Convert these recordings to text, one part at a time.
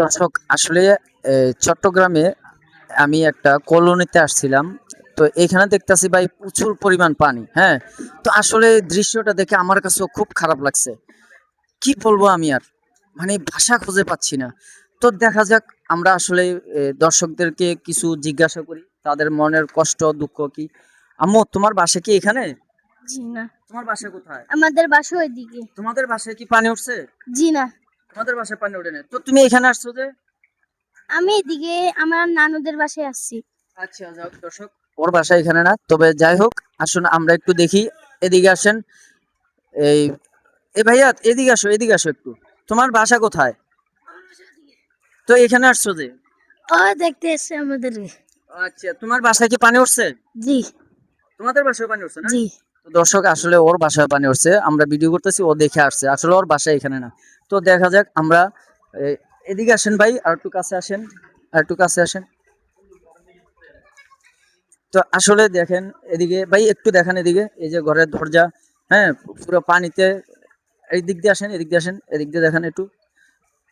দর্শক আসলে চট্টগ্রামে আমি একটা কলোনিতে আসছিলাম। তো এখানে দেখতেছি ভাই প্রচুর পরিমাণ পানি। হ্যাঁ, তো আসলে দৃশ্যটা দেখে আমার কাছেও খুব খারাপ লাগছে। কি বলবো আমি আর, মানে ভাষা খুঁজে পাচ্ছি না। তো দেখা যাক, আমরা আসলে দর্শকদেরকে কিছু জিজ্ঞাসা করি তাদের মনের কষ্ট দুঃখ কি। আম্মু, তোমার বাসা কি এখানে? জি না, তোমার বাসা কোথায়? আমাদের বাসা ওইদিকে। তোমাদের বাসায় কি পানি উঠছে? জি না, তোমাদের বাসায় পানি ওঠে না, তো তুমি এখানে আসছো যে? আমি এদিকে আমার নানুদের বাসায় আসছি। আচ্ছা, যাই হোক দর্শক, ওর বাসা এখানে না, তবে যাই হোক, আসুন আমরা একটু দেখি। এদিকে আসেন। এই এ ভাইয়া, এদিকে আসো, এদিকে আসো একটু। তোমার বাসা কোথায়? তো এখানে আসছো যে? ও দেখতে এসছে আমাদের। আচ্ছা, তোমার বাসায় কি পানি উঠছে? জি তোমাদের বাসায় পানি উঠছে না? জি। তো দর্শক আসলে ওর বাসায় পানি উঠছে, আমরা ভিডিও করতেছি, ও দেখে আসছে, আসলে ওর বাসা এখানে না। তো দেখা যাক আমরা এদিকে আসেন ভাই, আর একটু কাছে আসেন, আর একটু কাছে আসেন। তো আসলে দেখেন, এদিকে ভাই একটু দেখেন, এদিকে এই যে ঘরের দরজা, হ্যাঁ, পুরো পানিতে। এই দিক দিয়ে আসেন, এদিক দিয়ে আসেন, এদিক দিয়ে দেখেন একটু।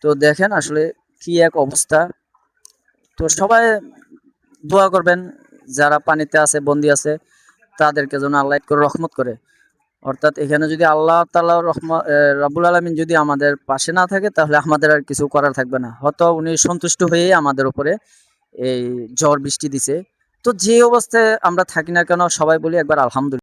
তো দেখেন আসলে কি এক অবস্থা। তো সবাই দোয়া করবেন, যারা পানিতে আছে, বন্দি আছে, তাদেরকে যেন আল্লাহ করে রহমত করে। অর্থাৎ এখানে যদি আল্লাহ তাআলা রাব্বুল আলামিন যদি আমাদের পাশে না থাকে, তাহলে আমাদের আর কিছু করার থাকবে না। হয়তো উনি সন্তুষ্ট হয়ে আমাদের উপরে এই ঝড় বৃষ্টি দিছে। তো যে অবস্থায় আমরা থাকি না কেন, সবাই বলি একবার আলহামদুলিল্লাহ।